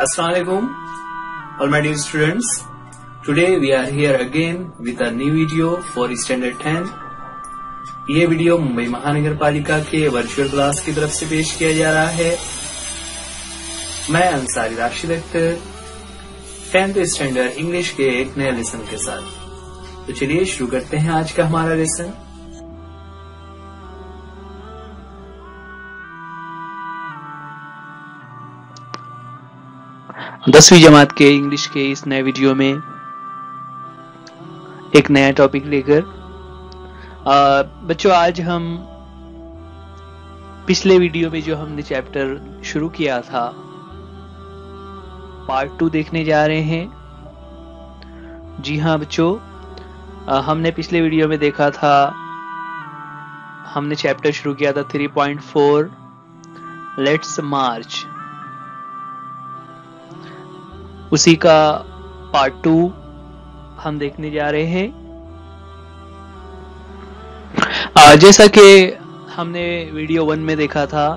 Assalamu alaikum, all my dear students. Today we are here again with a new video for Standard 10. ये video Mumbai महानगर पालिका के virtual class की तरफ से पेश किया जा रहा है। मैं Ansari Rashid Akhtar 10th standard English के एक नए लेसन के साथ। तो चलिए शुरू करते हैं आज का हमारा लेसन। दसवीं जमात के इंग्लिश के इस नए वीडियो में एक नया टॉपिक लेकर बच्चों आज हम पिछले वीडियो में जो हमने चैप्टर शुरू किया था पार्ट 2 देखने जा रहे हैं। जी हाँ बच्चों, हमने पिछले वीडियो में देखा था, हमने चैप्टर शुरू किया था 3.4 लेट्स मार्च। उसी का पार्ट 2 हम देखने जा रहे हैं। जैसा कि हमने वीडियो 1 में देखा था,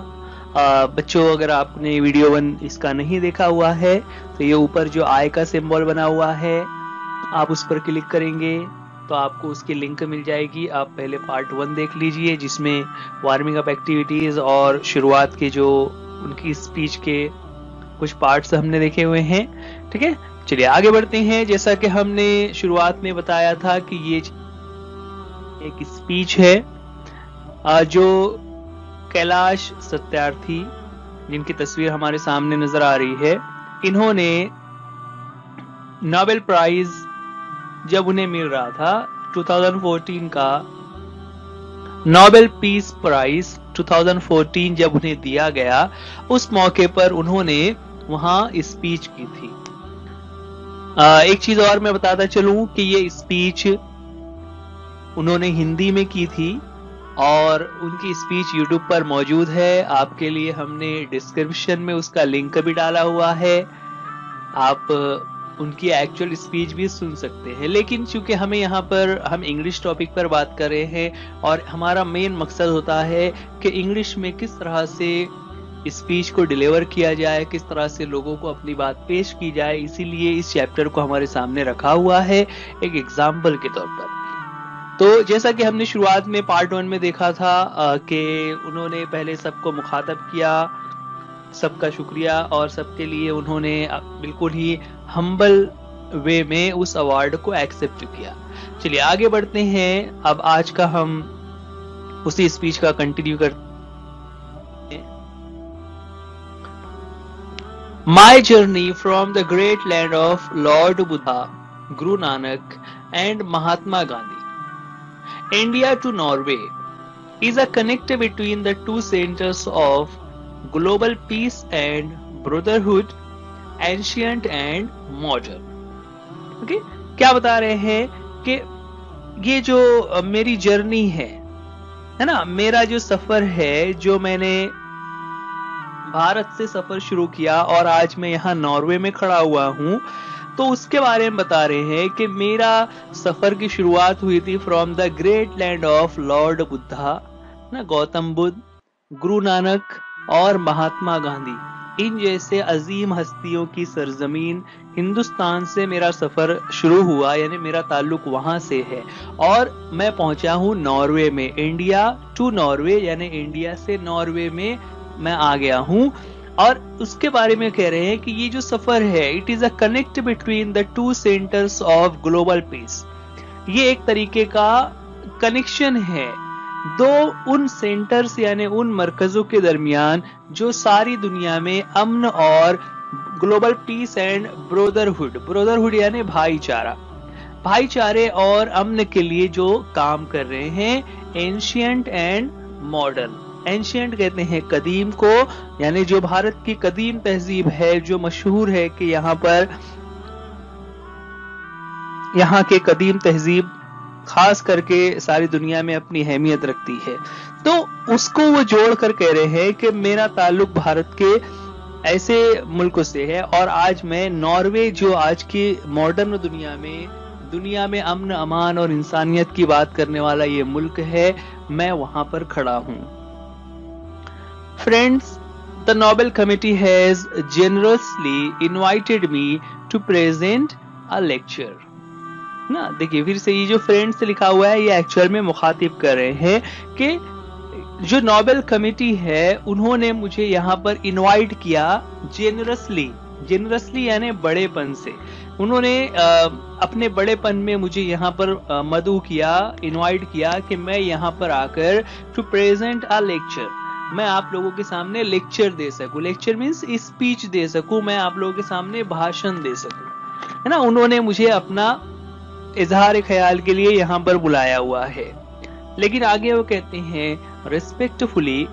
बच्चों अगर आपने वीडियो 1 इसका नहीं देखा हुआ है तो ये ऊपर जो आई का सिंबल बना हुआ है आप उस पर क्लिक करेंगे तो आपको उसकी लिंक मिल जाएगी। आप पहले पार्ट 1 देख लीजिए जिसमें वार्मिंग अप एक्टिविटीज और शुरुआत के जो उनकी स्पीच के कुछ पार्ट्स हमने देखे हुए हैं। ठीक है, चलिए आगे बढ़ते हैं। जैसा कि हमने शुरुआत में बताया था कि ये एक स्पीच है जो कैलाश सत्यार्थी, जिनकी तस्वीर हमारे सामने नजर आ रही है, इन्होंने नोबेल प्राइज जब उन्हें मिल रहा था 2014 का नोबेल पीस प्राइज 2014 जब उन्हें दिया गया, उस मौके पर उन्होंने वहां स्पीच की थी। एक चीज और मैं बताता चलूं कि ये स्पीच उन्होंने हिंदी में की थी और उनकी स्पीच यूट्यूब पर मौजूद है। आपके लिए हमने डिस्क्रिप्शन में उसका लिंक भी डाला हुआ है, आप उनकी एक्चुअल स्पीच भी सुन सकते हैं। लेकिन चूंकि हमें यहाँ पर हम इंग्लिश टॉपिक पर बात कर रहे हैं और हमारा मेन मकसद होता है कि इंग्लिश में किस तरह से स्पीच को डिलीवर किया जाए, किस तरह से लोगों को अपनी बात पेश की जाए, इसीलिए इस चैप्टर को हमारे सामने रखा हुआ है एक एग्जाम्पल के तौर पर। तो जैसा कि हमने शुरुआत में पार्ट 1 में देखा था कि उन्होंने पहले सबको मुखातब किया, सबका शुक्रिया और सबके लिए उन्होंने बिल्कुल ही हम्बल वे में उस अवार्ड को एक्सेप्ट किया। चलिए आगे बढ़ते हैं। अब आज का हम उसी स्पीच का कंटिन्यू करते हैं। My journey from the great land of Lord Buddha, Guru Nanak and Mahatma Gandhi, India to Norway, is a connect between the two centers of global peace and brotherhood, ancient and modern. Okay? क्या बता रहे हैं कि ये जो मेरी journey है ना, मेरा जो सफर है, जो मैंने भारत से सफर शुरू किया और आज मैं यहाँ नॉर्वे में खड़ा हुआ हूँ, तो उसके बारे में बता रहे हैं कि मेरा सफर की शुरुआत हुई थी from the great land of Lord Buddha, ना गौतम बुद्ध, गुरु नानक और महात्मा गांधी, इन जैसे अजीम हस्तियों की सरजमीन हिंदुस्तान से मेरा सफर शुरू हुआ, यानी मेरा ताल्लुक वहां से है और मैं पहुंचा हूं नॉर्वे में। इंडिया टू नॉर्वे यानी इंडिया से नॉर्वे में मैं आ गया हूं और उसके बारे में कह रहे हैं कि ये जो सफर है, it is a connect between the two centres of global piece. ये एक तरीके का कनेक्शन है दो उन सेंटर्स यानी उन मरकजों के दरमियान जो सारी दुनिया में अमन और ग्लोबल पीस एंड ब्रदरहुड यानी भाईचारा, भाईचारे और अमन के लिए जो काम कर रहे हैं। एंशिएंट एंड मॉडर्न, एंशिएंट कहते हैं कदीम को, यानी जो भारत की कदीम तहजीब है, जो मशहूर है कि यहाँ के कदीम तहजीब खास करके सारी दुनिया में अपनी अहमियत रखती है, तो उसको वो जोड़ कर कह रहे हैं कि मेरा ताल्लुक भारत के ऐसे मुल्कों से है और आज मैं नॉर्वे, जो आज की मॉडर्न दुनिया में अमन अमान और इंसानियत की बात करने वाला ये मुल्क है, मैं वहां पर खड़ा हूं। Friends, the Nobel Committee has generously invited me to present a lecture. ना देखिए फिर से ये जो फ्रेंड्स लिखा हुआ है ये एक्चुअल में मुखातिब कर रहे हैं कि जो नोबेल कमेटी है उन्होंने मुझे यहाँ पर इनवाइट किया जेनरसली यानी बड़ेपन से। उन्होंने अपने बड़ेपन में मुझे यहाँ पर मदऊ किया, इनवाइट किया कि मैं यहाँ पर आकर टू प्रेजेंट अ लेक्चर, मैं आप लोगों के सामने लेक्चर दे सकूं। लेक्चर मीन्स स्पीच दे सकूं, मैं आप लोगों के सामने भाषण दे सकूं, है ना। उन्होंने मुझे अपना इजहार ख्याल के लिए यहाँ पर बुलाया हुआ है। लेकिन आगे वो कहते हैं respectfully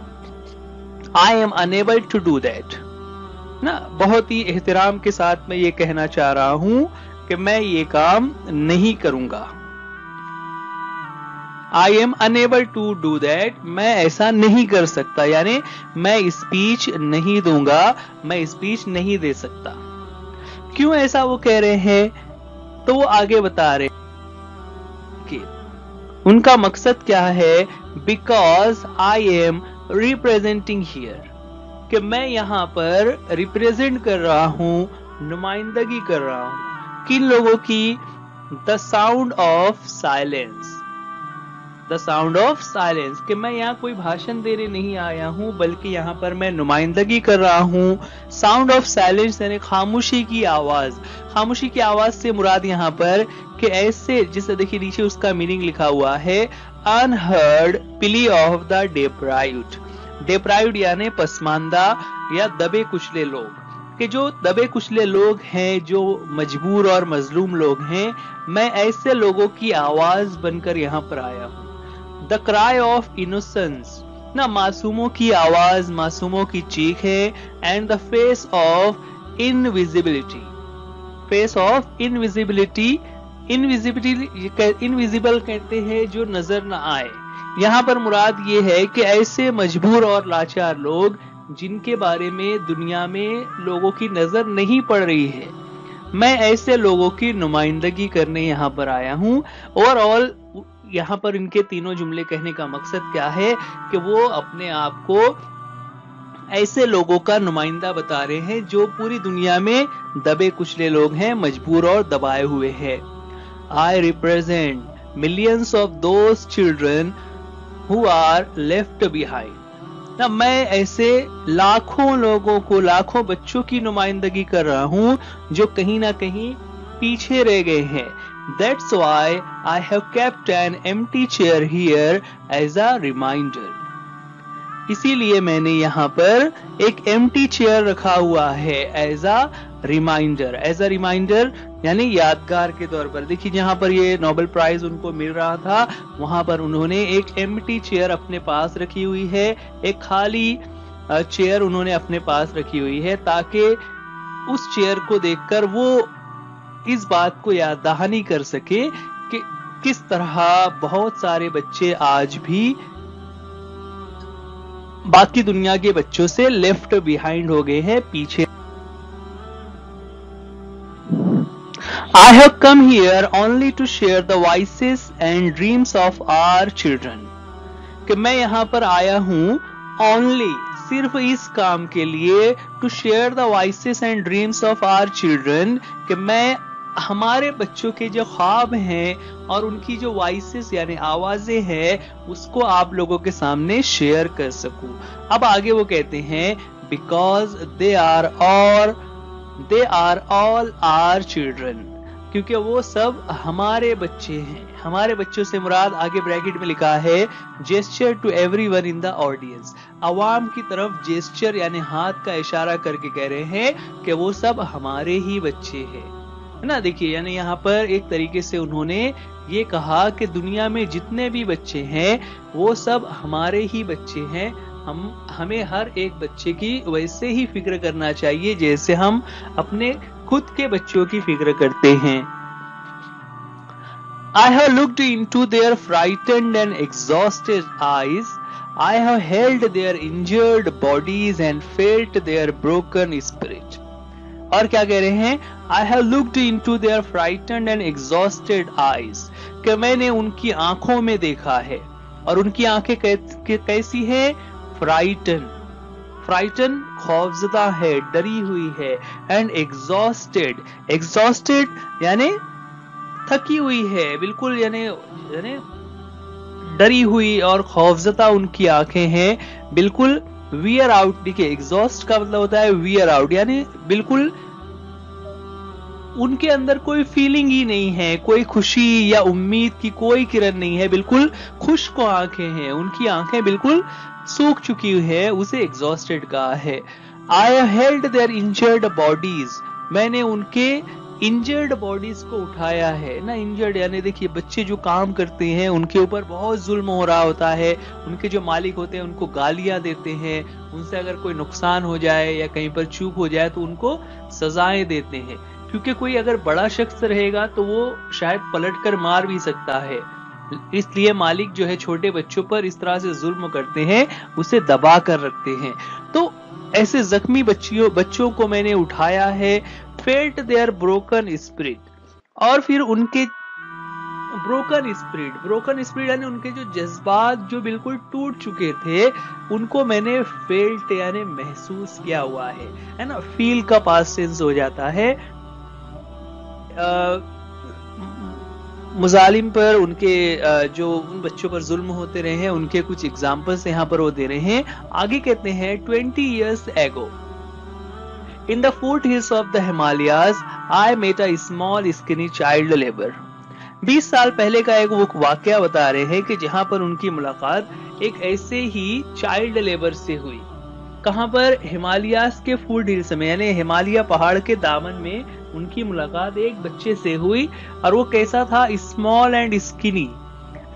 I am unable to do that, ना बहुत ही एहतराम के साथ मैं ये कहना चाह रहा हूं कि मैं ये काम नहीं करूंगा। I am unable to do that, मैं ऐसा नहीं कर सकता, यानी मैं स्पीच नहीं दूंगा, मैं स्पीच नहीं दे सकता। क्यों ऐसा वो कह रहे हैं, तो वो आगे बता रहे कि उनका मकसद क्या है। Because I am representing here, कि मैं यहाँ पर रिप्रेजेंट कर रहा हूँ, नुमाइंदगी कर रहा हूँ किन लोगों की, the sound of silence, the sound of silence, कि मैं यहाँ कोई भाषण देने नहीं आया हूँ बल्कि यहाँ पर मैं नुमाइंदगी कर रहा हूँ। साउंड ऑफ साइलेंस यानी खामोशी की आवाज। खामोशी की आवाज से मुराद यहाँ पर कि ऐसे, जिसे देखिए नीचे उसका मीनिंग लिखा हुआ है, अनहर्ड प्ली ऑफ द डेप्राइव्ड। डेप्राइव्ड यानी पसमानदा या दबे कुचले लोग, कि जो दबे कुचले लोग हैं, जो मजबूर और मजलूम लोग हैं, मैं ऐसे लोगों की आवाज बनकर यहाँ पर आया हूँ। द क्राई ऑफ इनोसेंस, ना मासूमों की आवाज, मासूमों की चीख है। And the face of invisibility, face of invisibility, invisible कहते हैं जो नजर न आए। यहाँ पर मुराद ये है कि ऐसे मजबूर और लाचार लोग जिनके बारे में दुनिया में लोगों की नजर नहीं पड़ रही है, मैं ऐसे लोगों की नुमाइंदगी करने यहाँ पर आया हूँ। ओवरऑल यहाँ पर इनके तीनों जुमले कहने का मकसद क्या है कि वो अपने आप को ऐसे लोगों का नुमाइंदा बता रहे हैं जो पूरी दुनिया में दबे कुचले लोग हैं, मजबूर और दबाए हुए हैं। I represent millions of those children who are left behind, ना मैं ऐसे लाखों लोगों को, लाखों बच्चों की नुमाइंदगी कर रहा हूं जो कहीं ना कहीं पीछे रह गए हैं। That's why I have kept an empty chair here as a reminder. इसीलिए मैंने यहाँ पर एक एम्प्टी चेयर रखा हुआ है as a reminder. As a reminder यानी यादगार के तौर पर। देखिए जहाँ पर ये नोबेल प्राइज उनको मिल रहा था वहां पर उन्होंने एक एम्प्टी चेयर अपने पास रखी हुई है, एक खाली चेयर उन्होंने अपने पास रखी हुई है ताकि उस चेयर को देखकर वो इस बात को याद दहानी कर सके कि किस तरह बहुत सारे बच्चे आज भी बाकी दुनिया के बच्चों से लेफ्ट बिहाइंड हो गए हैं, पीछे। I have come here only to share the voices and dreams of our children. कि मैं यहाँ पर आया हूँ only सिर्फ इस काम के लिए to share the voices and dreams of our children, कि मैं हमारे बच्चों के जो ख्वाब हैं और उनकी जो वॉइसेस यानी आवाजें हैं उसको आप लोगों के सामने शेयर कर सकूं। अब आगे वो कहते हैं because they are all our children, क्योंकि वो सब हमारे बच्चे हैं। हमारे बच्चों से मुराद आगे ब्रैकेट में लिखा है gesture to everyone in the audience. अवाम की तरफ जेस्चर यानी हाथ का इशारा करके कह रहे हैं कि वो सब हमारे ही बच्चे हैं, है ना। देखिए यानी यहाँ पर एक तरीके से उन्होंने ये कहा कि दुनिया में जितने भी बच्चे हैं वो सब हमारे ही बच्चे हैं। हमें हर एक बच्चे की वैसे ही फिक्र करना चाहिए जैसे हम अपने खुद के बच्चों की फिक्र करते हैं। I have looked into their frightened and exhausted eyes. I have held their injured bodies and felt their broken spirit. और क्या कह रहे हैं? I have looked into their frightened and exhausted eyes. कि मैंने उनकी आंखों में देखा है और उनकी आंखें कैसी है? Frightened. फ्राइटन खौफजदा है, डरी हुई है, एंड एग्जॉस्टेड यानी थकी हुई है बिल्कुल, यानी डरी हुई और खौफजदा उनकी आंखें हैं बिल्कुल। वियर आउट, देखिए एग्जॉस्ट का मतलब होता है वियर आउट, यानी बिल्कुल उनके अंदर कोई फीलिंग ही नहीं है, कोई खुशी या उम्मीद की कोई किरण नहीं है, बिल्कुल खुश्क आंखें हैं, उनकी आंखें बिल्कुल सूख चुकी है, उसे एग्जॉस्टेड कहा है। I held there injured bodies, मैंने उनके इंजर्ड बॉडीज को उठाया है ना। इंजर्ड यानी देखिए बच्चे जो काम करते हैं उनके ऊपर बहुत जुल्म हो रहा होता है, उनके जो मालिक होते हैं उनको गालियां देते हैं, उनसे अगर कोई नुकसान हो जाए या कहीं पर चूक हो जाए तो उनको सजाएं देते हैं, क्योंकि कोई अगर बड़ा शख्स रहेगा तो वो शायद पलट कर मार भी सकता है, इसलिए मालिक जो है छोटे बच्चों पर इस तरह से जुल्म करते हैं, उसे दबा कर रखते हैं। तो ऐसे जख्मी बच्चों को मैंने उठाया है। फेल्ट देयर ब्रोकन स्पिरिट, और फिर उनके ब्रोकन स्पिरिट यानी उनके जो जज्बात जो बिल्कुल टूट चुके थे उनको मैंने फेल्ट यानी महसूस किया हुआ है ना। फील का पास्ट टेंस हो जाता है। मुजालिम पर उनके जो उन बच्चों पर जुल्म होते रहे हैं उनके कुछ एग्जाम्पल्स यहाँ पर वो दे रहे हैं। आगे कहते हैं 20 years ago in the foothills of the Himalayas I met a small skinny child laborer। 20 साल पहले का एक वो वाकया बता रहे हैं कि जहां पर उनकी मुलाकात एक ऐसे ही चाइल्ड लेबर से हुई। कहां पर? हिमालयास के फूड हिल्स में, यानी हिमालय पहाड़ के दामन में उनकी मुलाकात एक बच्चे से हुई। और वो कैसा था? स्मॉल एंड स्किनी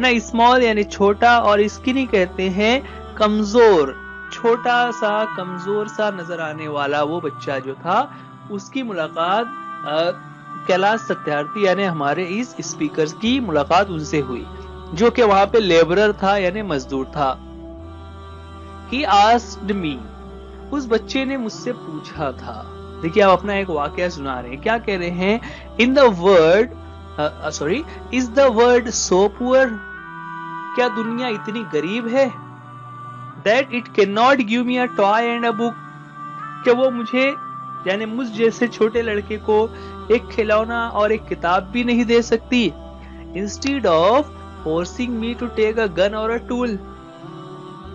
ना। स्मॉल यानी छोटा और स्किनी कहते हैं कमजोर, छोटा सा कमजोर सा नजर आने वाला वो बच्चा जो था, उसकी मुलाकात कैलाश सत्यार्थी यानी हमारे इस स्पीकर की मुलाकात उनसे हुई, जो कि वहां पे लेबरर था यानी मजदूर था। He asked me, उस बच्चे ने मुझसे पूछा था। देखिए आप अपना एक वाकया सुना रहे हैं, क्या कह रहे हैं? In the world is the world so poor, क्या दुनिया इतनी गरीब है? That it can not give me a toy and a book, क्या वो मुझे यानी मुझ जैसे छोटे लड़के को एक खिलौना और एक किताब भी नहीं दे सकती? Instead of forcing me to take a gun और अ टूल,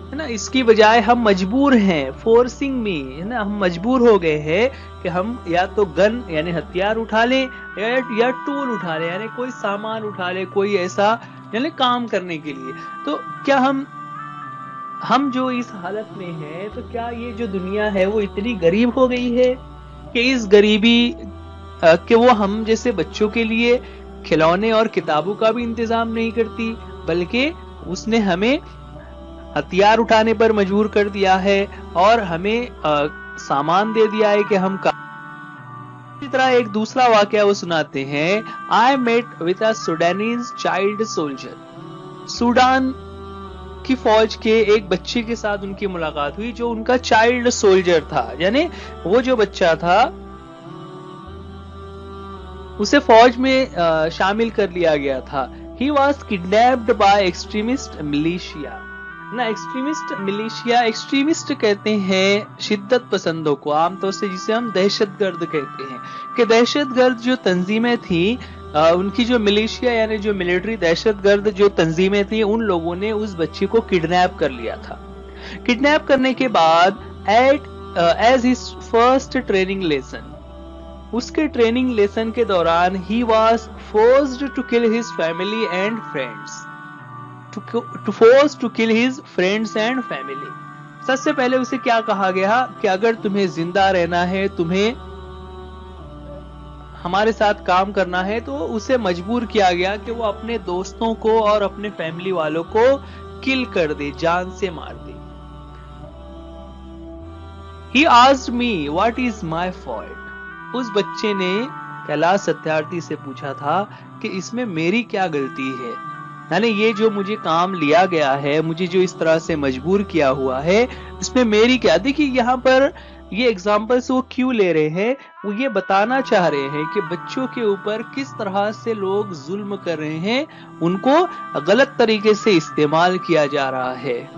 है ना, इसकी बजाय हम मजबूर हैं, फोर्सिंग मी, है ना, हम मजबूर हो गए हैं कि हम या तो गन यानी हथियार उठा लें या टूल उठा लें, यानी कोई सामान उठा ले, कोई ऐसा यानी काम करने के लिए। तो क्या हम जो इस हालत में हैं, तो क्या ये जो दुनिया है वो इतनी गरीब हो गई है कि इस गरीबी कि वो हम जैसे बच्चों के लिए खिलौने और किताबों का भी इंतजाम नहीं करती, बल्कि उसने हमें हथियार उठाने पर मजबूर कर दिया है और हमें सामान दे दिया है कि हम इसी तरह एक दूसरा वाकया वो सुनाते हैं। I met with a Sudanese child soldier, Sudan की फौज के एक बच्चे के साथ उनकी मुलाकात हुई जो उनका चाइल्ड सोल्जर था, यानी वो जो बच्चा था उसे फौज में शामिल कर लिया गया था। He was kidnapped by extremist militia ना। एक्सट्रीमिस्ट कहते हैं शिद्दत पसंदों को, आमतौर से जिसे हम दहशतगर्द कहते हैं, कि दहशतगर्द जो तंजीमें थी उनकी जो मिलिशिया यानी जो मिलिट्री दहशतगर्द जो तंजीमें थी, उन लोगों ने उस बच्चे को किडनैप कर लिया था। किडनैप करने के बाद as his first training lesson, उसके ट्रेनिंग लेसन के दौरान he was forced to kill his family and friends, to kill his friends and family. सबसे पहले उसे क्या कहा गया कि अगर तुम्हें जिंदा रहना है, तुम्हें हमारे साथ काम करना है, तो उसे मजबूर किया गया कि वो अपने दोस्तों को और अपने फैमिली वालों को किल कर दे, जान से मार दे। He asked me what is my fault, उस बच्चे ने कैलाश सत्यार्थी से पूछा था कि इसमें मेरी क्या गलती है, यानी ये जो मुझे काम लिया गया है, मुझे जो इस तरह से मजबूर किया हुआ है, इसमें मेरी क्या। देखिए यहाँ पर ये एग्जाम्पल्स वो क्यों ले रहे हैं, वो ये बताना चाह रहे हैं कि बच्चों के ऊपर किस तरह से लोग जुल्म कर रहे हैं, उनको गलत तरीके से इस्तेमाल किया जा रहा है।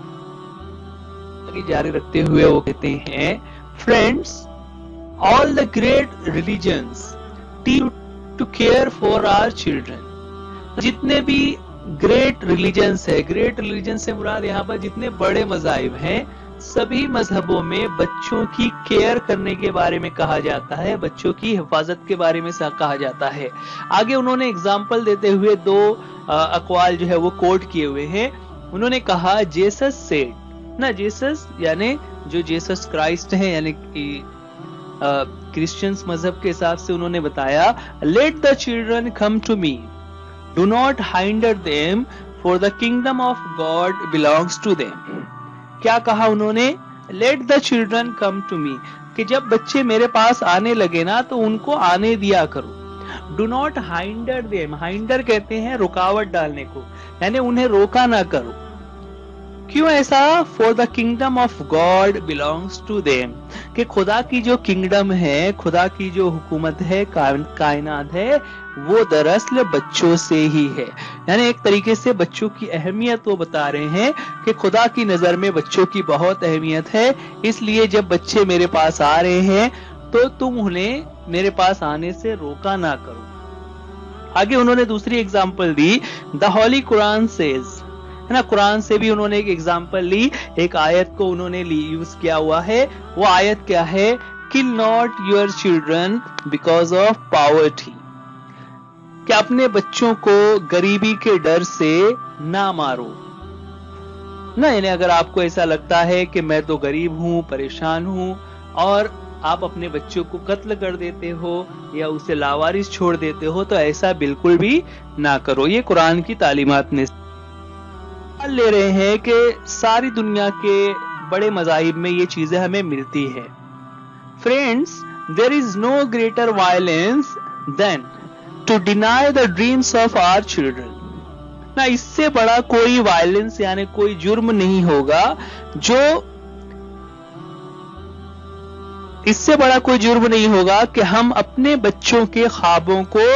आगे जारी रखते हुए वो कहते हैं, friends, all the great religions teach to care for our children. जितने भी ग्रेट रिलीजन्स है, ग्रेट रिलीजन से मुराद यहाँ पर जितने बड़े मज़ाहिब हैं, सभी मजहबों में बच्चों की केयर करने के बारे में कहा जाता है, बच्चों की हिफाजत के बारे में कहा जाता है। आगे उन्होंने एग्जाम्पल देते हुए दो अकवाल जो है वो कोट किए हुए हैं। उन्होंने कहा, जेसस सेड ना, जेसस यानी जो जेसस क्राइस्ट है, यानी कि क्रिश्चियंस मजहब के हिसाब से उन्होंने बताया, let the children come to me, do not hinder them, for the kingdom of God belongs to them. क्या कहा उन्होंने? Let the children come to me, कि जब बच्चे मेरे पास आने लगे ना तो उनको आने दिया करो। Do not hinder them, hinder कहते हैं रुकावट डालने को, यानी उन्हें रोका ना करो। क्यों ऐसा? For the kingdom of God belongs to them, कि खुदा की जो किंगडम है, खुदा की जो हुकूमत है, कायनात है, वो दरअसल बच्चों से ही है। यानी एक तरीके से बच्चों की अहमियत वो बता रहे हैं कि खुदा की नजर में बच्चों की बहुत अहमियत है, इसलिए जब बच्चे मेरे पास आ रहे हैं तो तुम उन्हें मेरे पास आने से रोका ना करो। आगे उन्होंने दूसरी example the, the Holi Quran says, है ना, कुरान से भी उन्होंने एक एग्जाम्पल ली, एक आयत को उन्होंने यूज किया हुआ है। वो आयत क्या है? Kill not your children because of poverty, कि अपने बच्चों को गरीबी के डर से ना मारो ना। यानी अगर आपको ऐसा लगता है कि मैं तो गरीब हूं, परेशान हूं, और आप अपने बच्चों को कत्ल कर देते हो या उसे लावारिस छोड़ देते हो, तो ऐसा बिल्कुल भी ना करो। ये कुरान की तालीमात में ले रहे हैं कि सारी दुनिया के बड़े मज़ाहिब में ये चीजें हमें मिलती है। Friends, there is no greater violence than to deny the dreams of our children. ना, इससे बड़ा कोई वायलेंस यानी कोई जुर्म नहीं होगा, जो इससे बड़ा कोई जुर्म नहीं होगा कि हम अपने बच्चों के ख्वाबों को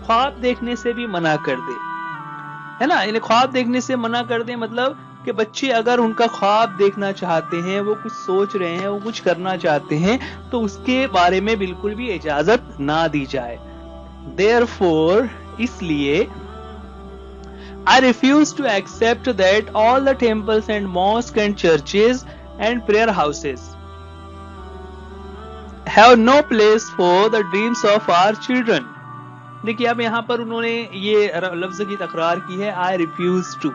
ख्वाब देखने से भी मना कर दे, है ना। यानी ख्वाब देखने से मना कर दे मतलब कि बच्चे अगर उनका ख्वाब देखना चाहते हैं, वो कुछ सोच रहे हैं, वो कुछ करना चाहते हैं, तो उसके बारे में बिल्कुल भी इजाजत ना दी जाए। Therefore, इसलिए I refuse to accept that all the temples and mosques and churches and prayer houses have no place for the dreams of our children। देखिए अब यहाँ पर उन्होंने ये लफ्ज की तकरार की है, I refuse to।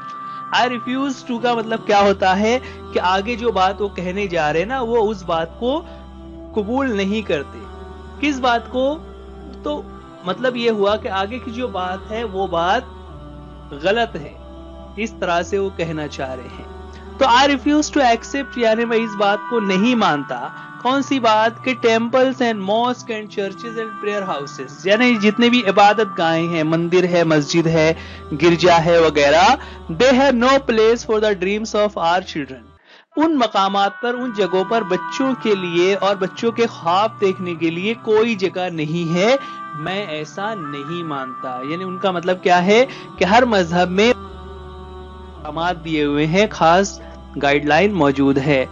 I refuse to का मतलब क्या होता है कि आगे जो बात वो कहने जा रहे हैं ना, वो उस बात को कबूल नहीं करते। किस बात को? तो मतलब ये हुआ कि आगे की जो बात है वो बात गलत है, इस तरह से वो कहना चाह रहे हैं। तो आई रिफ्यूज टू एक्सेप्ट, यानी मैं इस बात को नहीं मानता। कौन सी बात? कि temples and mosque and churches and prayer houses, यानी जितने भी इबादत गाहें हैं, मंदिर है, मस्जिद है, गिरजा है वगैरह, they have no place for the dreams of our children. उन मकामात पर, उन जगहों पर बच्चों के लिए और बच्चों के ख्वाब देखने के लिए कोई जगह नहीं है। मैं ऐसा नहीं मानता। यानी उनका मतलब क्या है कि हर मजहब में अहकामात दिए हुए हैं, खास गाइडलाइन मौजूद है।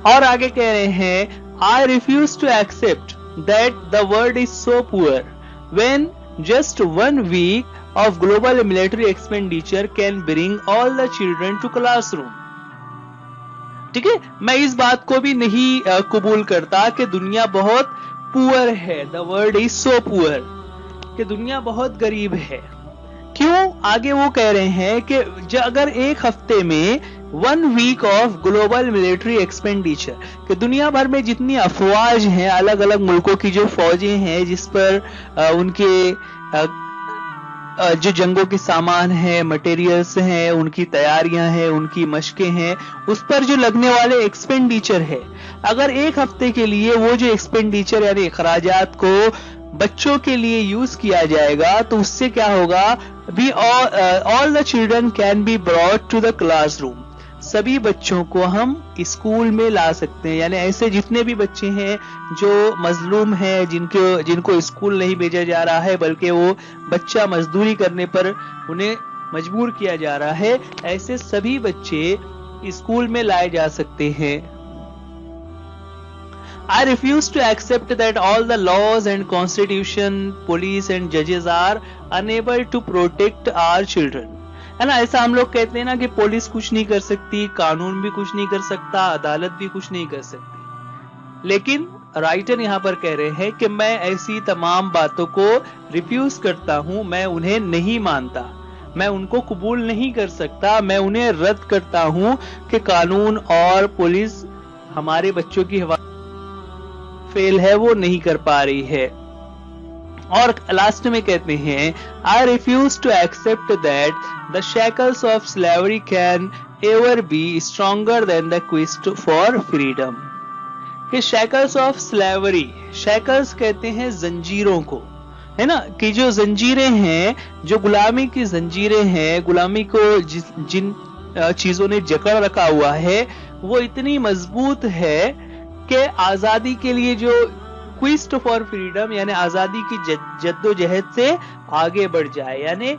और आगे कह रहे हैं, I refuse to accept that the world is so poor when just 1 week of global military expenditure can bring all the children to classroom. ठीक है, मैं इस बात को भी नहीं कबूल करता कि दुनिया बहुत पुअर है, the world is so poor, कि दुनिया बहुत गरीब है। क्यों? आगे वो कह रहे हैं कि अगर एक हफ्ते में 1 week of global military expenditure, कि दुनिया भर में जितनी अफवाज हैं, अलग अलग मुल्कों की जो फौजें हैं, जिस पर उनके जो जंगों के सामान है, मटेरियल्स हैं, उनकी तैयारियां हैं, उनकी मशकें हैं, उस पर जो लगने वाले एक्सपेंडिचर है, अगर एक हफ्ते के लिए वो जो एक्सपेंडिचर यानी अखराजात को बच्चों के लिए यूज किया जाएगा, तो उससे क्या होगा? Be all the children can be brought to the classroom. सभी बच्चों को हम स्कूल में ला सकते हैं। यानी ऐसे जितने भी बच्चे हैं जो मजलूम हैं, जिनको स्कूल नहीं भेजा जा रहा है, बल्कि वो बच्चा मजदूरी करने पर उन्हें मजबूर किया जा रहा है, ऐसे सभी बच्चे स्कूल में लाए जा सकते हैं। I refuse to accept that all the laws and constitution, police and judges are unable to protect our children. है ना, ऐसा हम लोग कहते हैं ना कि पुलिस कुछ नहीं कर सकती, कानून भी कुछ नहीं कर सकता, अदालत भी कुछ नहीं कर सकती। लेकिन राइटर यहाँ पर कह रहे हैं कि मैं ऐसी तमाम बातों को रिफ्यूज करता हूं, मैं उन्हें नहीं मानता, मैं उनको कबूल नहीं कर सकता, मैं उन्हें रद्द करता हूं कि कानून और पुलिस हमारे बच्चों की फेल है, वो नहीं कर पा रही है। और लास्ट में कहते हैं I refuse to accept that the shackles of slavery can ever be stronger than the quest for freedom. कि शैकल्स ऑफ स्लेवरी, शैकल्स कहते हैं जंजीरों को, है ना, कि जो जंजीरें हैं, जो गुलामी की जंजीरें हैं, गुलामी को जिन चीजों ने जकड़ रखा हुआ है वो इतनी मजबूत है कि आजादी के लिए जो क्विस्ट फॉर फ्रीडम यानी आजादी की जद्दोजहद से आगे बढ़ जाए, यानी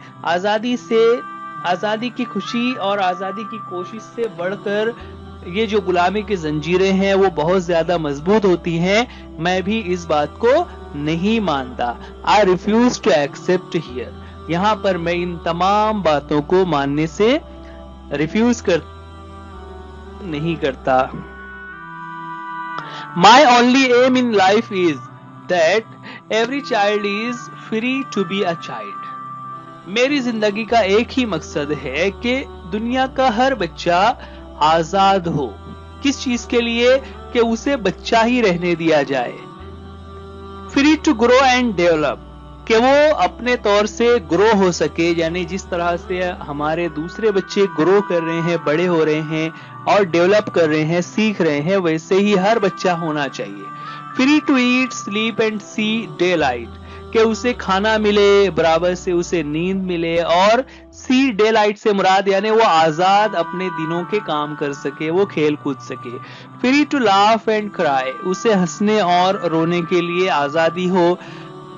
आजादी की खुशी और आजादी की कोशिश से बढ़कर ये जो गुलामी की जंजीरें हैं वो बहुत ज्यादा मजबूत होती हैं। मैं भी इस बात को नहीं मानता। I refuse to accept here. यहाँ पर मैं इन तमाम बातों को मानने से रिफ्यूज नहीं करता। My only aim in life is that every child is free to be a child. मेरी जिंदगी का एक ही मकसद है कि दुनिया का हर बच्चा आजाद हो। किस चीज के लिए? कि उसे बच्चा ही रहने दिया जाए। Free to grow and develop, कि वो अपने तौर से ग्रो हो सके, यानी जिस तरह से हमारे दूसरे बच्चे ग्रो कर रहे हैं, बड़े हो रहे हैं और डेवलप कर रहे हैं, सीख रहे हैं, वैसे ही हर बच्चा होना चाहिए। Free to eat, sleep and see daylight, कि उसे खाना मिले, बराबर से उसे नींद मिले, और सी डे लाइट से मुराद यानी वो आजाद अपने दिनों के काम कर सके, वो खेल कूद सके। Free to laugh and cry, उसे हंसने और रोने के लिए आजादी हो।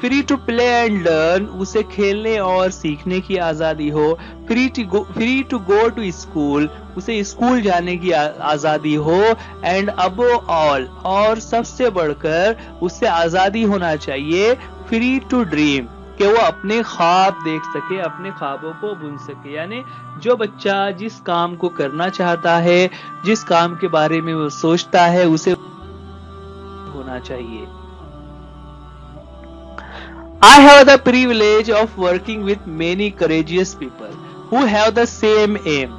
Free to play and learn, उसे खेलने और सीखने की आजादी हो। Free to go to school, उसे स्कूल जाने की आजादी हो। एंड अबव ऑल, और सबसे बढ़कर उसे आजादी होना चाहिए, फ्री टू ड्रीम, कि वो अपने ख्वाब देख सके, अपने ख्वाबों को बुन सके। यानी जो बच्चा जिस काम को करना चाहता है, जिस काम के बारे में वो सोचता है, उसे होना चाहिए। I have the privilege of working with many courageous people who have the same aim.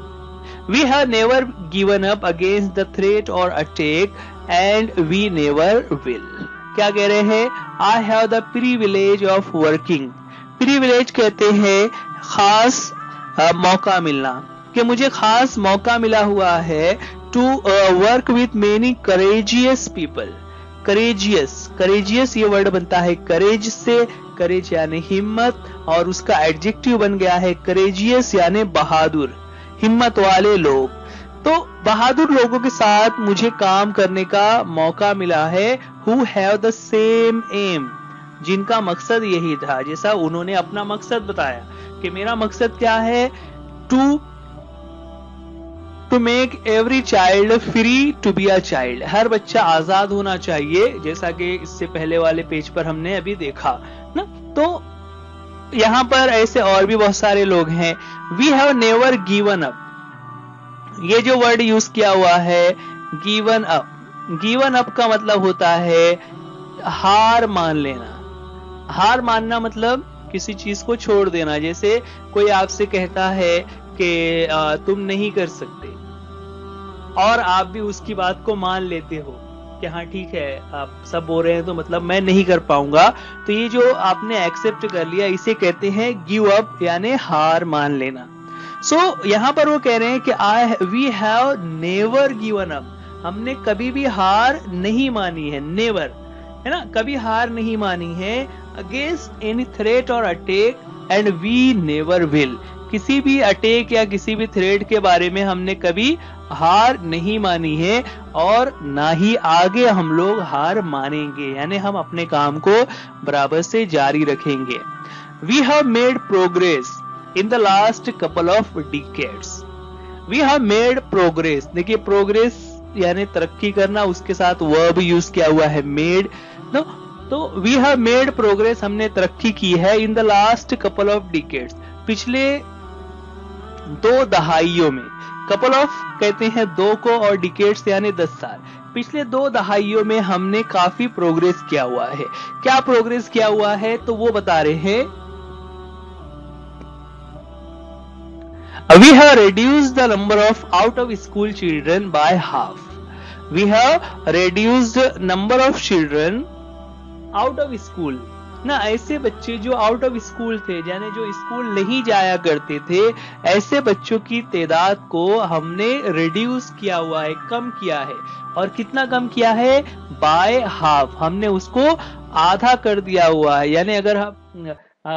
We have never given up against the threat or attack and we never will. क्या कह रहे हैं? I have the privilege of working. Privilege कहते हैं खास मौका मिलना, कि मुझे खास मौका मिला हुआ है to work with many courageous people. Courageous ये वर्ड बनता है करेज से, करेज यानी हिम्मत, और उसका एडजेक्टिव बन गया है करेजियस यानी बहादुर, हिम्मत वाले लोग। तो बहादुर लोगों के साथ मुझे काम करने का मौका मिला है, who have the same aim, जिनका मकसद यही था, जैसा उन्होंने अपना मकसद बताया कि मेरा मकसद क्या है, to make every child free to be a child, हर बच्चा आजाद होना चाहिए, जैसा कि इससे पहले वाले पेज पर हमने अभी देखा ना। तो यहाँ पर ऐसे और भी बहुत सारे लोग हैं। We have never given up, ये जो वर्ड यूज किया हुआ है गिवन अप, गिवन अप का मतलब होता है हार मान लेना। हार मानना मतलब किसी चीज को छोड़ देना। जैसे कोई आपसे कहता है कि तुम नहीं कर सकते और आप भी उसकी बात को मान लेते हो कि हाँ ठीक है, आप सब बोल रहे हैं तो मतलब मैं नहीं कर पाऊंगा, तो ये जो आपने एक्सेप्ट कर लिया इसे कहते हैं गिव अप यानी हार मान लेना। सो यहाँ पर वो कह रहे हैं कि we have never given up, हमने कभी भी हार नहीं मानी है, नेवर, है ना, कभी हार नहीं मानी है, अगेंस्ट एनी थ्रेट और attack and we never will, किसी भी अटैक या किसी भी थ्रेट के बारे में हमने कभी हार नहीं मानी है और ना ही आगे हम लोग हार मानेंगे, यानी हम अपने काम को बराबर से जारी रखेंगे। We have made progress in the last couple of decades, we have made progress, देखिए प्रोग्रेस यानी तरक्की करना, उसके साथ वर्ब यूज किया हुआ है मेड, तो वी हैव मेड प्रोग्रेस, हमने तरक्की की है इन the last couple of decades, पिछले 2 दहाइयों में। कपल ऑफ कहते हैं 2 को और डिकेड्स यानी 10 साल, पिछले 2 दहाइयों में हमने काफी प्रोग्रेस किया हुआ है। क्या प्रोग्रेस किया हुआ है तो वो बता रहे हैं, we have reduced the number of out of school children by half. We have reduced number of children out of school, ना ऐसे बच्चे जो आउट ऑफ स्कूल थे, यानी जो स्कूल नहीं जाया करते थे, ऐसे बच्चों की तादाद को हमने रिड्यूस किया हुआ है, कम किया है। और कितना कम किया है? बाय हाफ, हमने उसको आधा कर दिया हुआ है। यानी अगर हम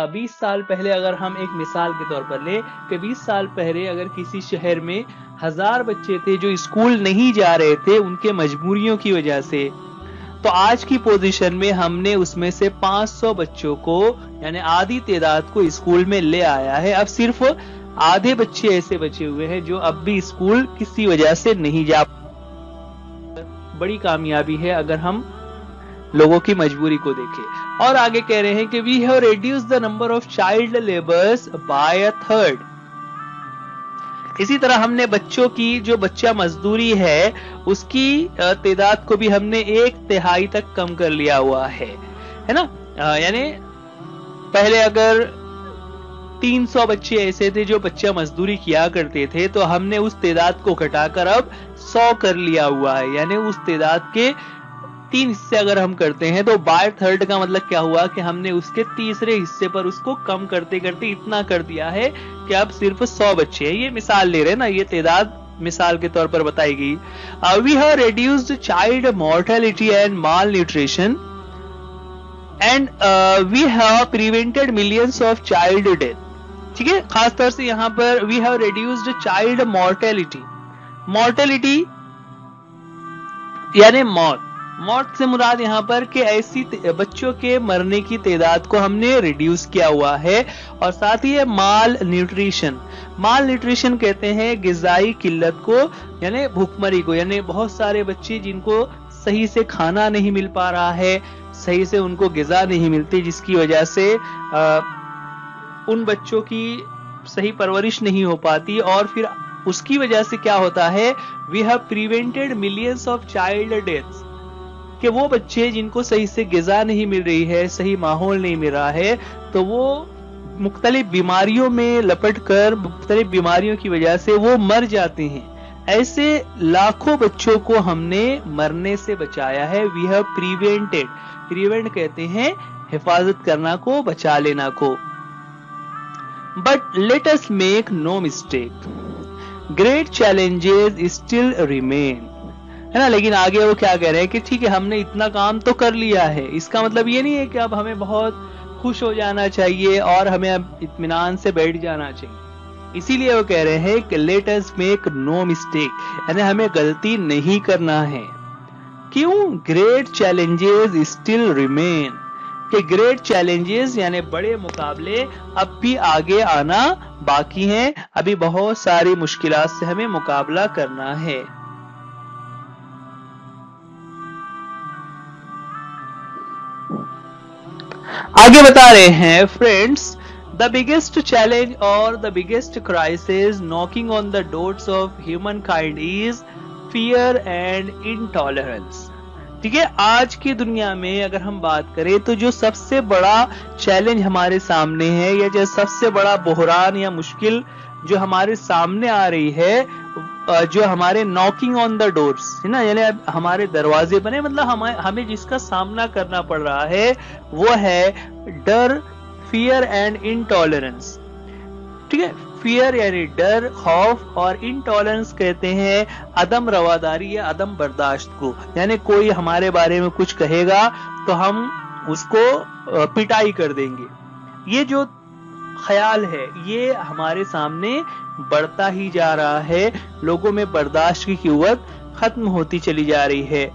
20 साल पहले, अगर हम एक मिसाल के तौर पर ले कि 20 साल पहले अगर किसी शहर में 1000 बच्चे थे जो स्कूल नहीं जा रहे थे उनके मजबूरियों की वजह से, तो आज की पोजीशन में हमने उसमें से 500 बच्चों को यानी आधी तादाद को स्कूल में ले आया है। अब सिर्फ आधे बच्चे ऐसे बचे हुए हैं जो अब भी स्कूल किसी वजह से नहीं जा। बड़ी कामयाबी है अगर हम लोगों की मजबूरी को देखें। और आगे कह रहे हैं कि we have reduced the number of child labours by a third. इसी तरह हमने बच्चों की जो बच्चा मजदूरी है उसकी तादाद को भी हमने 1/3 तक कम कर लिया हुआ है ना। यानी पहले अगर 300 बच्चे ऐसे थे जो बच्चा मजदूरी किया करते थे, तो हमने उस तादाद को घटाकर अब 100 कर लिया हुआ है। यानी उस तादाद के 3 हिस्से अगर हम करते हैं तो बाय थर्ड का मतलब क्या हुआ कि हमने उसके तीसरे हिस्से पर उसको कम करते करते इतना कर दिया है कि अब सिर्फ 100 बच्चे हैं। ये मिसाल ले रहे हैं ना, ये तादाद मिसाल के तौर पर बताई गई। We have reduced child mortality and malnutrition and we have prevented millions of child death. ठीक है, खासतौर से यहाँ पर we have reduced child mortality. Mortality यानी मौत, मौत से मुराद यहाँ पर कि ऐसी बच्चों के मरने की तादाद को हमने रिड्यूस किया हुआ है। और साथ ही माल न्यूट्रिशन, माल न्यूट्रिशन कहते हैं गिजाई किल्लत को यानी भूखमरी को, यानी बहुत सारे बच्चे जिनको सही से खाना नहीं मिल पा रहा है, सही से उनको गिजा नहीं मिलती, जिसकी वजह से उन बच्चों की सही परवरिश नहीं हो पाती। और फिर उसकी वजह से क्या होता है, we have prevented millions of child deaths, कि वो बच्चे जिनको सही से गिजा नहीं मिल रही है, सही माहौल नहीं मिल रहा है, तो वो मुख्तलिफ बीमारियों में लपट कर मुख्तलिफ बीमारियों की वजह से वो मर जाते हैं। ऐसे लाखों बच्चों को हमने मरने से बचाया है। वी हैव प्रिवेंटेड, प्रिवेंट कहते हैं हिफाजत करना को, बचा लेना को। But let us make no mistake, great challenges still remain, है ना। लेकिन आगे वो क्या कह रहे हैं कि ठीक है हमने इतना काम तो कर लिया है, इसका मतलब ये नहीं है कि अब हमें बहुत खुश हो जाना चाहिए और हमें अब इत्मीनान से बैठ जाना चाहिए। इसीलिए वो कह रहे हैं कि let us make no mistake, यानी हमें गलती नहीं करना है। क्यों? ग्रेट चैलेंजेस स्टिल रिमेन, कि ग्रेट चैलेंजेस यानी बड़े मुकाबले अब भी आगे आना बाकी हैं, अभी बहुत सारी मुश्किलात से हमें मुकाबला करना है। आगे बता रहे हैं फ्रेंड्स, द बिगेस्ट चैलेंज और the biggest crisis knocking on the doors of human kind is fear and intolerance. ठीक है, आज की दुनिया में अगर हम बात करें तो जो सबसे बड़ा चैलेंज हमारे सामने है, या जो सबसे बड़ा बहरान या मुश्किल जो हमारे सामने आ रही है, जो हमारे नॉकिंग ऑन द डोर्स है ना, यानी हमारे दरवाजे बने, मतलब हमें जिसका सामना करना पड़ रहा है वो है डर, फियर एंड इनटॉलरेंस। ठीक है, फियर यानी डर, खौफ, और इनटॉलरेंस कहते हैं अदम रवादारी या अदम बर्दाश्त को, यानी कोई हमारे बारे में कुछ कहेगा तो हम उसको पिटाई कर देंगे। ये जो ख्याल है ये हमारे सामने बढ़ता ही जा रहा है, लोगों में बर्दाश्त की क़ुव्वत खत्म होती चली जा रही है।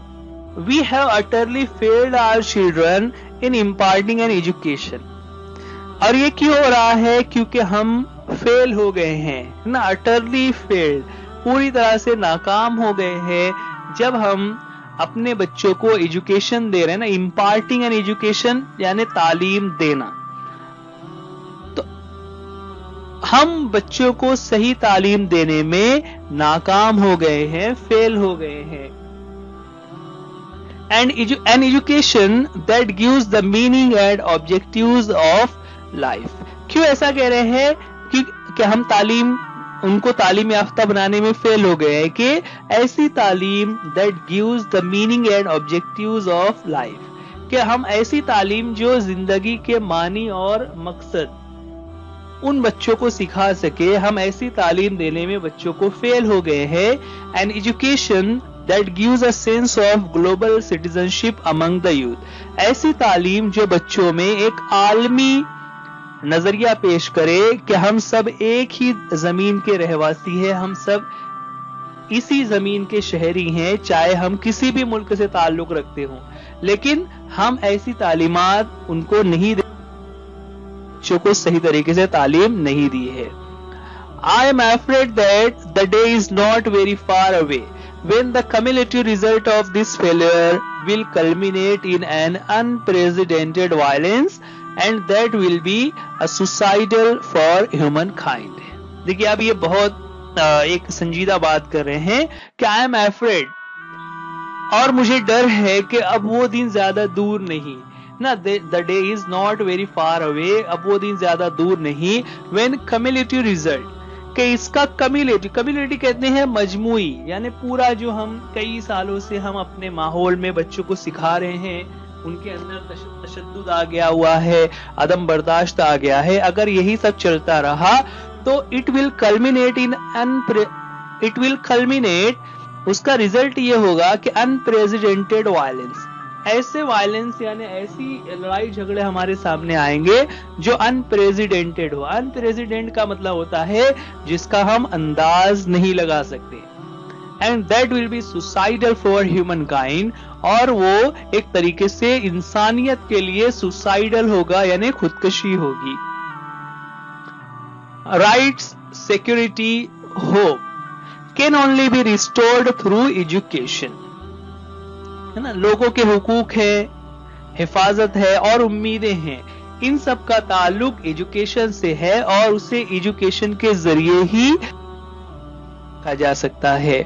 We have utterly failed our children in imparting an education। और ये क्यों हो रहा है? क्योंकि हम फेल हो गए हैं ना, अटरली फेल्ड। पूरी तरह से नाकाम हो गए हैं जब हम अपने बच्चों को एजुकेशन दे रहे हैं ना, इम्पार्टिंग एन एजुकेशन यानी तालीम देना, तो हम बच्चों को सही तालीम देने में नाकाम हो गए हैं, फेल हो गए हैं। And an education that gives the meaning and objectives of life. क्यों ऐसा कह रहे हैं कि हम उनको तालीम याफ्ता बनाने में फेल हो गए हैं कि ऐसी तालीम that gives the meaning and objectives of life, कि हम ऐसी तालीम जो जिंदगी के मानी और मकसद उन बच्चों को सिखा सके, हम ऐसी तालीम देने में बच्चों को फेल हो गए हैं। An education that gives a sense of global citizenship among the youth. ऐसी तालीम जो बच्चों में एक आलमी नजरिया पेश करे कि हम सब एक ही जमीन के रहवासी हैं, हम सब इसी जमीन के शहरी हैं, चाहे हम किसी भी मुल्क से ताल्लुक रखते हों, लेकिन हम ऐसी तालीमात उनको नहीं दे, बच्चों को सही तरीके से तालीम नहीं दी है। I am afraid that the day is not very far away when the cumulative result of this failure will culminate in an unprecedented violence and that will be a suicidal for humankind. देखिए अब ये बहुत एक संजीदा बात कर रहे हैं कि I am afraid, और मुझे डर है कि अब वो दिन ज्यादा दूर नहीं ना, the day is not very far away, अब वो दिन ज्यादा दूर नहीं, when cumulative result, कि इसका कम्युनिटी कहते हैं मजमूई, यानी पूरा जो हम कई सालों से हम अपने माहौल में बच्चों को सिखा रहे हैं, उनके अंदर तशद्दुद आ गया हुआ है, अदम बर्दाश्त आ गया है, अगर यही सब चलता रहा तो इट विल कल्मिनेट, उसका रिजल्ट ये होगा कि अनप्रेसिडेंटेड वायलेंस, ऐसे वायलेंस यानी ऐसी लड़ाई झगड़े हमारे सामने आएंगे जो अनप्रेसिडेंटेड हो। अनप्रेसिडेंट का मतलब होता है जिसका हम अंदाज नहीं लगा सकते। And that will be suicidal for human kind, और वो एक तरीके से इंसानियत के लिए सुसाइडल होगा यानी खुदकशी होगी। Rights, security, hope can only be restored through education, है ना। लोगों के हुकूक है, हिफाजत है और उम्मीदें हैं, इन सब का ताल्लुक एजुकेशन से है और उसे एजुकेशन के जरिए ही कहा जा सकता है।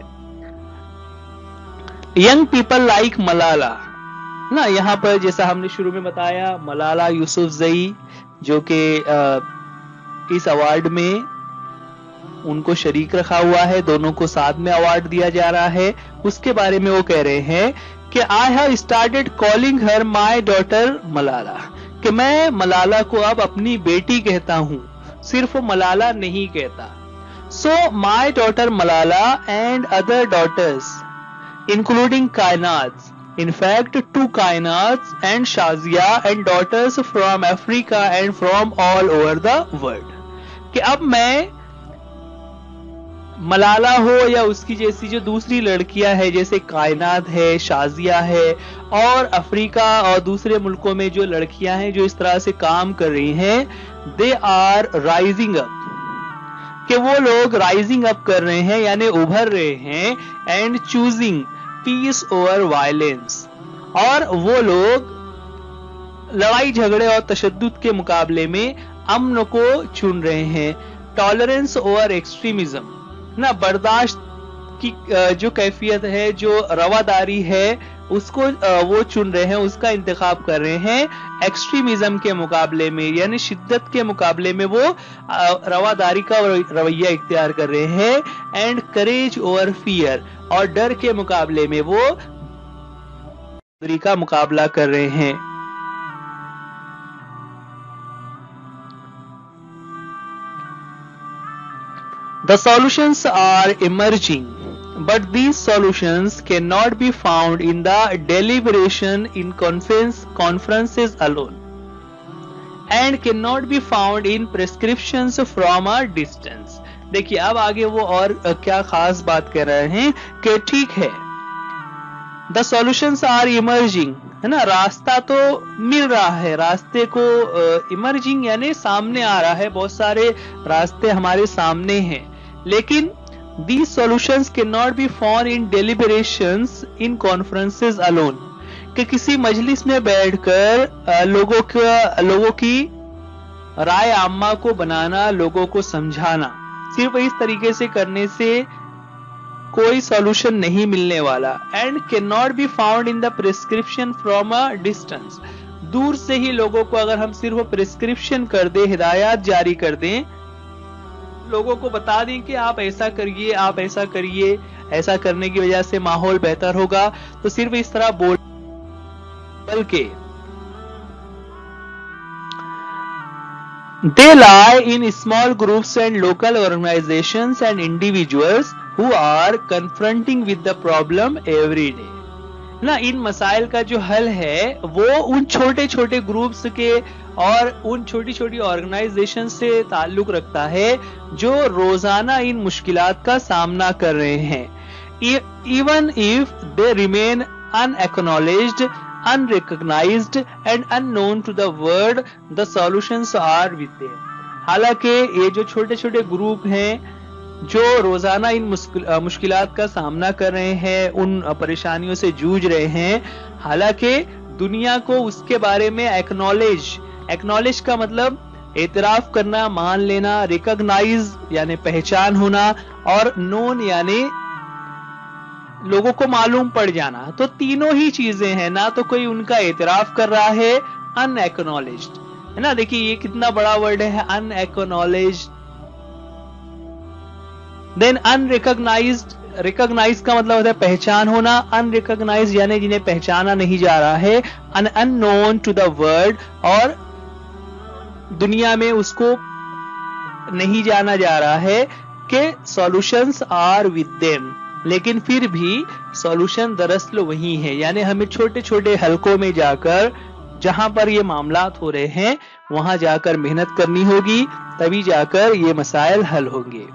यंग पीपल लाइक मलाला ना, यहाँ पर जैसा हमने शुरू में बताया, मलाला यूसुफजई जो कि इस अवार्ड में उनको शरीक रखा हुआ है, दोनों को साथ में अवार्ड दिया जा रहा है, उसके बारे में वो कह रहे हैं कि I have started calling her my daughter Malala, कि मैं मलाला को अब अपनी बेटी कहता हूं, सिर्फ मलाला नहीं कहता। So my daughter Malala and other daughters including Kainat, in fact 2 कायनात and Shazia and daughters from Africa and from all over the world, कि अब मैं मलाला हो या उसकी जैसी जो दूसरी लड़कियां हैं, जैसे कायनात है, शाजिया है, और अफ्रीका और दूसरे मुल्कों में जो लड़कियां हैं जो इस तरह से काम कर रही हैं, दे आर राइजिंग अप, कि वो लोग राइजिंग अप कर रहे हैं यानी उभर रहे हैं, and choosing peace over violence, और वो लोग लड़ाई झगड़े और तशद्दुद के मुकाबले में अमन को चुन रहे हैं। टॉलरेंस ओवर एक्सट्रीमिज्म ना, बर्दाश्त की जो कैफियत है, जो रवादारी है, उसको वो चुन रहे हैं, उसका इंतखाब कर रहे हैं एक्सट्रीमिज्म के मुकाबले में, यानी शिद्दत के मुकाबले में वो रवादारी का रवैया इख्तियार कर रहे हैं। एंड करेज ओवर फियर, और डर के मुकाबले में वो का मुकाबला कर रहे हैं। The solutions are emerging, but these solutions cannot be found in the deliberation in conferences alone, and cannot be found in prescriptions from a distance. देखिए अब आगे वो और क्या खास बात कर रहे हैं कि ठीक है, the solutions are emerging, है ना, रास्ता तो मिल रहा है, रास्ते को इमर्जिंग यानी सामने आ रहा है, बहुत सारे रास्ते हमारे सामने हैं, लेकिन These solutions cannot be found in deliberations in conferences alone. कि किसी मजलिस में बैठकर लोगों की राय आम्मा को बनाना, लोगों को समझाना, सिर्फ इस तरीके से करने से कोई सॉल्यूशन नहीं मिलने वाला. And can not be found in the prescription from a distance. दूर से ही लोगों को अगर हम सिर्फ प्रिस्क्रिप्शन कर दे, हिदायत जारी कर दें, लोगों को बता दें कि आप ऐसा करिए, आप ऐसा करिए, ऐसा करने की वजह से माहौल बेहतर होगा, तो सिर्फ इस तरह बोल, बल्कि they lie in small groups and local organizations and individuals who are confronting with the problem every day. ना इन मसाइल का जो हल है वो उन छोटे छोटे ग्रुप्स के और उन छोटी छोटी ऑर्गेनाइजेशन से ताल्लुक रखता है जो रोजाना इन मुश्किलात का सामना कर रहे हैं. Even if they remain unacknowledged, unrecognized and unknown to the world, the solutions are with them. हालांकि ये जो छोटे छोटे ग्रुप हैं जो रोजाना इन मुश्किलात का सामना कर रहे हैं, उन परेशानियों से जूझ रहे हैं, हालांकि दुनिया को उसके बारे में एक्नॉलेज का मतलब एतराफ करना, मान लेना, रिकॉग्नाइज यानी पहचान होना, और नोन यानी लोगों को मालूम पड़ जाना. तो तीनों ही चीजें हैं. ना तो कोई उनका एतराफ कर रहा है, अनएक्नॉलेज्ड है ना. देखिए ये कितना बड़ा वर्ड है, अनएक्नॉलेज्ड. Then unrecognised. रिकॉग्नाइज का मतलब होता है पहचान होना. अनरिकॉग्नाइज यानी जिन्हें पहचाना नहीं जा रहा है. अननोन टू द वर्ल्ड, और दुनिया में उसको नहीं जाना जा रहा है. कि सॉल्यूशंस आर विद देम, लेकिन फिर भी सॉल्यूशन दरअसल वही है. यानी हमें छोटे छोटे हलकों में जाकर, जहां पर ये मामलात हो रहे हैं, वहां जाकर मेहनत करनी होगी, तभी जाकर ये मसाइल हल होंगे.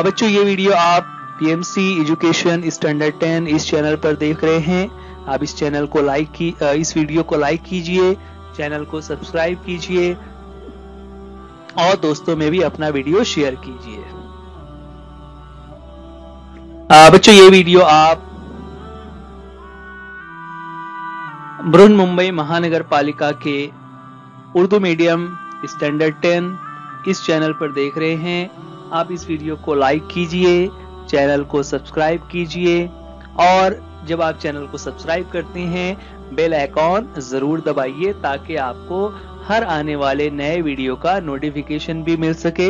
बच्चों ये वीडियो आप पीएमसी एजुकेशन स्टैंडर्ड 10 इस चैनल पर देख रहे हैं. आप इस चैनल को इस वीडियो को लाइक कीजिए, चैनल को सब्सक्राइब कीजिए और दोस्तों में भी अपना वीडियो शेयर कीजिए. बच्चों ये वीडियो आप बृहन्मुंबई महानगर पालिका के उर्दू मीडियम स्टैंडर्ड 10 इस चैनल पर देख रहे हैं. आप इस वीडियो को लाइक कीजिए, चैनल को सब्सक्राइब कीजिए, और जब आप चैनल को सब्सक्राइब करते हैं बेल आइकॉन जरूर दबाइए ताकि आपको हर आने वाले नए वीडियो का नोटिफिकेशन भी मिल सके.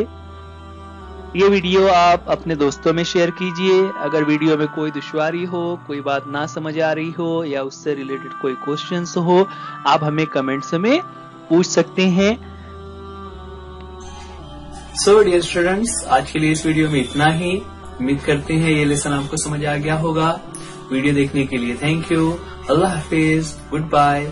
ये वीडियो आप अपने दोस्तों में शेयर कीजिए. अगर वीडियो में कोई दुश्वारी हो, कोई बात ना समझ आ रही हो या उससे रिलेटेड कोई क्वेश्चंस हो, आप हमें कमेंट्स में पूछ सकते हैं. सो डियर स्टूडेंट्स, आज के लिए इस वीडियो में इतना ही. उम्मीद करते हैं ये लेसन आपको समझ आ गया होगा. वीडियो देखने के लिए थैंक यू. अल्लाह हाफिज. Good bye.